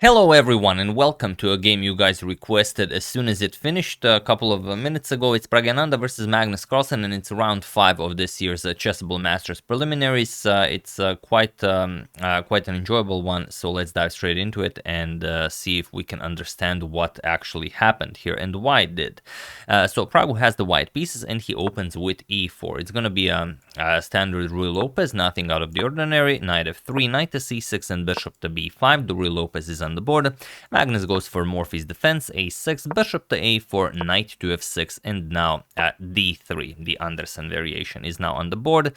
Hello everyone and welcome to a game you guys requested as soon as it finished a couple of minutes ago. It's Praggnanandhaa versus Magnus Carlsen and it's round 5 of this year's Chessable Masters preliminaries. It's quite an enjoyable one, so let's dive straight into it and see if we can understand what actually happened here and why it did. So Praggu has the white pieces and he opens with e4. It's going to be a standard Ruy Lopez, nothing out of the ordinary. Knight f3, knight to c6 and bishop to b5. The Ruy Lopez is on the board. Magnus goes for Morphy's defense, a6, bishop to a4, knight to f6, and now d3. The Anderssen variation is now on the board.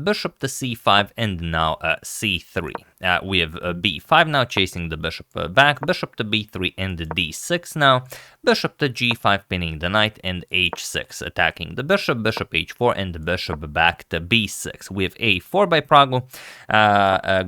Bishop to c5, and now c3. We have b5 now, chasing the bishop back, bishop to b3, and d6 now. Bishop to g5, pinning the knight, and h6, attacking the bishop, bishop h4, and bishop back to b6. We have a4 by Praggu,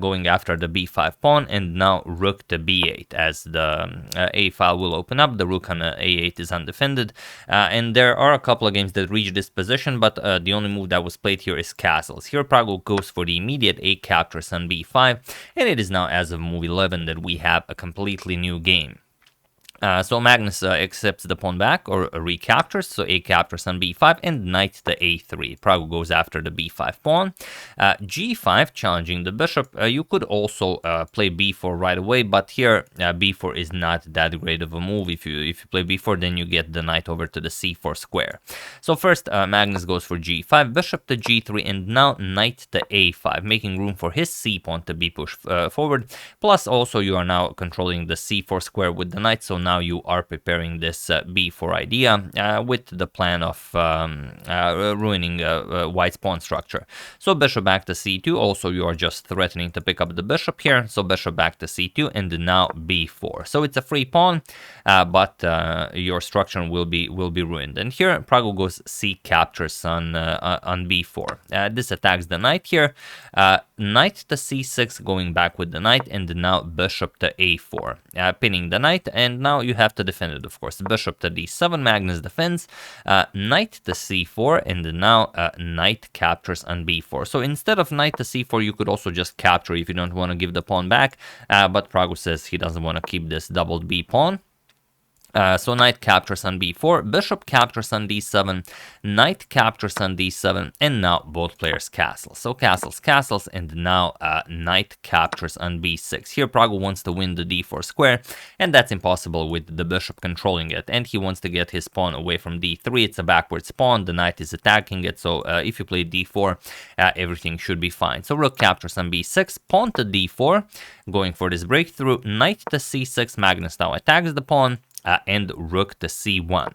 going after the b5 pawn, and now rook to b8, as the a file will open up. The rook on a8 is undefended, and there are a couple of games that reach this position, but the only move that was played here is castles. Here Praggu goes for the immediate a captures on b5, and it is now, as of move 11, that we have a completely new game. So Magnus accepts the pawn back, or recaptures, so a captures on b5, and knight to a3. Praggu goes after the b5 pawn. g5, challenging the bishop. You could also play b4 right away, but here b4 is not that great of a move. If you play b4, then you get the knight over to the c4 square. So first, Magnus goes for g5, bishop to g3, and now knight to a5, making room for his c pawn to be pushed forward. Plus, also, you are now controlling the c4 square with the knight, so now you are preparing this b4 idea with the plan of ruining white's pawn structure. So bishop back to c2. Also, you are just threatening to pick up the bishop here. So bishop back to c2, and now b4. So it's a free pawn, but your structure will be ruined. And here Praggu goes c captures on b4. This attacks the knight here. Knight to c6, going back with the knight, and now bishop to a4, pinning the knight, and now you have to defend it, of course. Bishop to d7, Magnus defends, knight to c4, and now knight captures on b4. So instead of knight to c4, you could also just capture if you don't want to give the pawn back, but Praggu says he doesn't want to keep this doubled b pawn. So knight captures on b4, bishop captures on d7, knight captures on d7, and now both players castle. So castles, and now knight captures on b6. Here Praggu wants to win the d4 square, and that's impossible with the bishop controlling it. And he wants to get his pawn away from d3. It's a backwards pawn, the knight is attacking it, so if you play d4, everything should be fine. So rook captures on b6, pawn to d4, going for this breakthrough, knight to c6, Magnus now attacks the pawn, and rook to c1.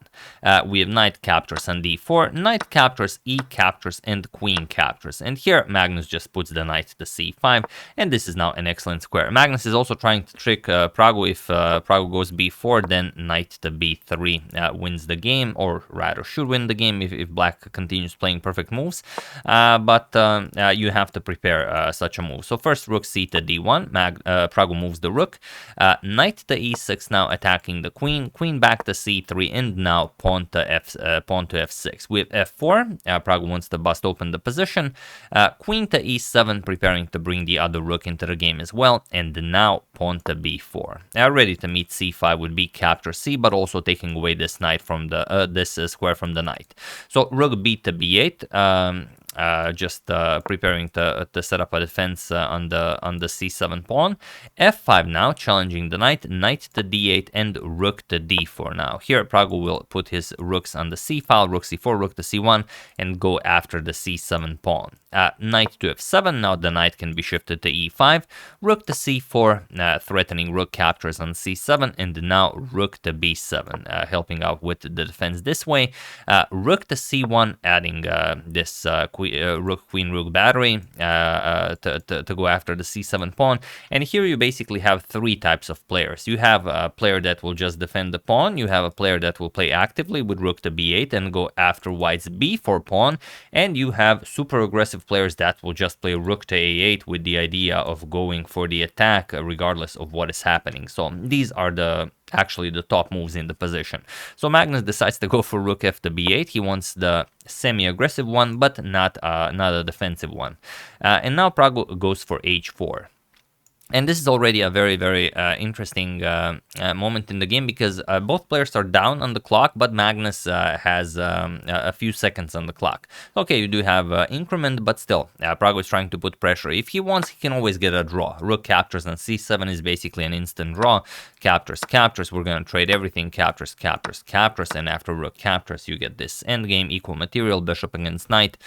We have knight captures on d4, knight captures, e captures, and queen captures. And here Magnus just puts the knight to c5, and this is now an excellent square. Magnus is also trying to trick Praggu. If Praggu goes b4, then knight to b3 wins the game, or rather should win the game if black continues playing perfect moves. But you have to prepare such a move. So first rook c to d1, Praggu moves the rook, knight to e6, now attacking the queen. Queen back to c3, and now pawn to f6. We have f4. Praggu wants to bust open the position. Queen to e7, preparing to bring the other rook into the game as well. And now pawn to b4. Ready to meet c5 would be capture c, but also taking away this knight from the this square from the knight. So rook b to b8. Just preparing to set up a defense on the c7 pawn. f5 now, challenging the knight, knight to d8, and rook to d4 now. Here Praggu will put his rooks on the c file, rook c4, rook to c1, and go after the c7 pawn. Knight to f7, now the knight can be shifted to e5, rook to c4, threatening rook captures on c7, and now rook to b7, helping out with the defense this way. Rook to c1, adding this rook queen rook battery to go after the c7 pawn. And here you basically have three types of players. You have a player that will just defend the pawn, you have a player that will play actively with rook to b8 and go after white's b4 pawn, and you have super aggressive players that will just play rook to a8 with the idea of going for the attack regardless of what is happening. So these are actually the top moves in the position. So Magnus decides to go for rook f to b8. He wants the semi-aggressive one, but not a defensive one. And now Praggu goes for h4. And this is already a very, very interesting moment in the game, because both players are down on the clock, but Magnus has a few seconds on the clock. Okay, you do have increment, but still, Pragg is trying to put pressure. If he wants, he can always get a draw. Rook captures on c7 is basically an instant draw. Captures, captures, we're going to trade everything. Captures, captures, captures, and after rook captures, you get this endgame, equal material, bishop against knight.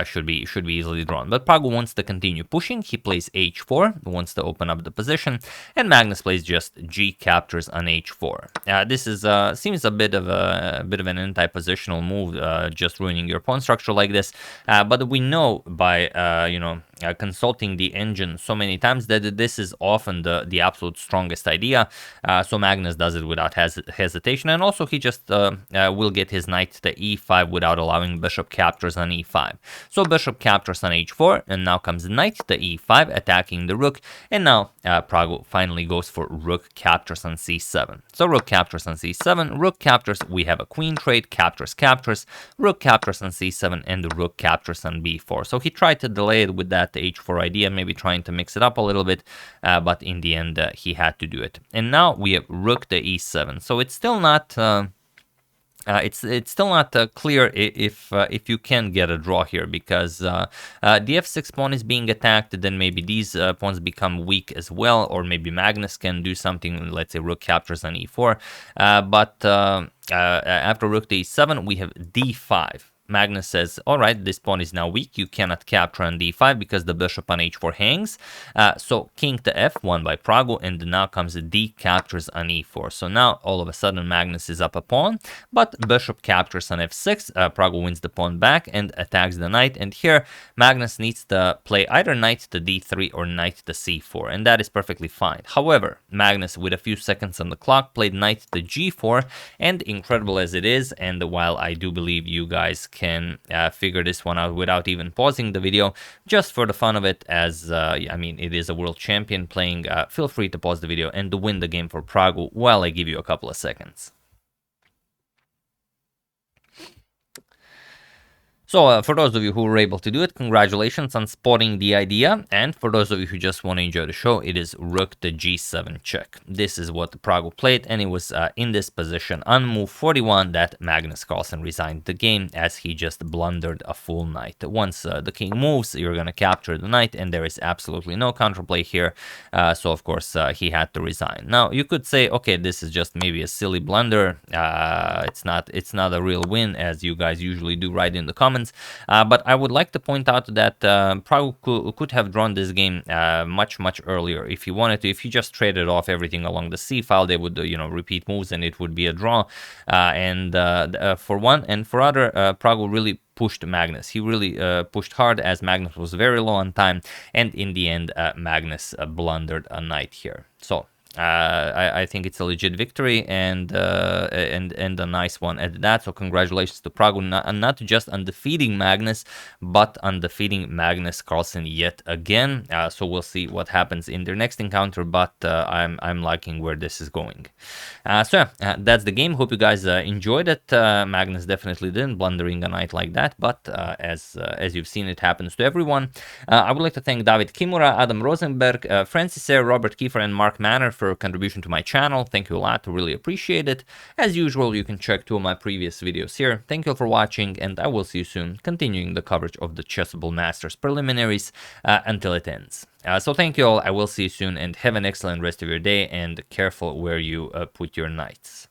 Should be easily drawn. But Pragg wants to continue pushing. He plays h4, wants to open up the position, and Magnus plays just g captures on h4. This is seems a bit of an anti-positional move, just ruining your pawn structure like this. But we know by consulting the engine so many times that this is often the absolute strongest idea. So Magnus does it without hesitation, and also he just will get his knight to e5 without allowing bishop captures on e5. So bishop captures on h4, and now comes knight to e5, attacking the rook, and now Pragg finally goes for rook captures on c7. So rook captures on c7, rook captures, we have a queen trade, captures, captures, rook captures on c7, and the rook captures on b4. So he tried to delay it with that h4 idea, maybe trying to mix it up a little bit, but in the end he had to do it. And now we have rook to e7. So it's still not... it's still not clear if you can get a draw here, because the f6 pawn is being attacked, then maybe these pawns become weak as well, or maybe Magnus can do something, let's say rook captures on e4, but after rook to e7 we have d5. Magnus says, all right, this pawn is now weak, you cannot capture on d5 because the bishop on h4 hangs. So king to f1 by Pragg, and now comes d captures on e4. So now all of a sudden Magnus is up a pawn, but bishop captures on f6. Pragg wins the pawn back and attacks the knight, and here Magnus needs to play either knight to d3 or knight to c4, and that is perfectly fine. However, Magnus, with a few seconds on the clock, played knight to g4, and incredible as it is, and while I do believe you guys can figure this one out without even pausing the video, just for the fun of it, as I mean, it is a world champion playing, feel free to pause the video and to win the game for Pragg while I give you a couple of seconds. So for those of you who were able to do it, congratulations on spotting the idea. And for those of you who just want to enjoy the show, it is rook to g7 check. This is what Pragg played, and it was in this position on move 41 that Magnus Carlsen resigned the game, as he just blundered a full knight. Once the king moves, you're going to capture the knight, and there is absolutely no counterplay here. So of course he had to resign. Now you could say, okay, this is just maybe a silly blunder. It's not a real win, as you guys usually do write in the comments. But I would like to point out that Pragg could have drawn this game much earlier if he wanted to. If he just traded off everything along the c file, they would repeat moves and it would be a draw. For one, and for other, Pragg really pushed Magnus. He really pushed hard, as Magnus was very low on time, and in the end Magnus blundered a knight here. So I think it's a legit victory, and a nice one at that. So congratulations to Pragg, not just on defeating Magnus, but on defeating Magnus Carlsen yet again. So we'll see what happens in their next encounter, but I'm liking where this is going. So yeah, that's the game. Hope you guys enjoyed it. Magnus definitely didn't, blundering a knight like that, but as you've seen, it happens to everyone. I would like to thank David Kimura, Adam Rosenberg, Francis Sayre, Robert Kiefer, and Mark Manner for contribution to my channel. Thank you a lot, really appreciate it. As usual, you can check 2 of my previous videos here. Thank you for watching, and I will see you soon, continuing the coverage of the Chessable Masters preliminaries until it ends. So thank you all, I will see you soon, and have an excellent rest of your day, and careful where you put your knights.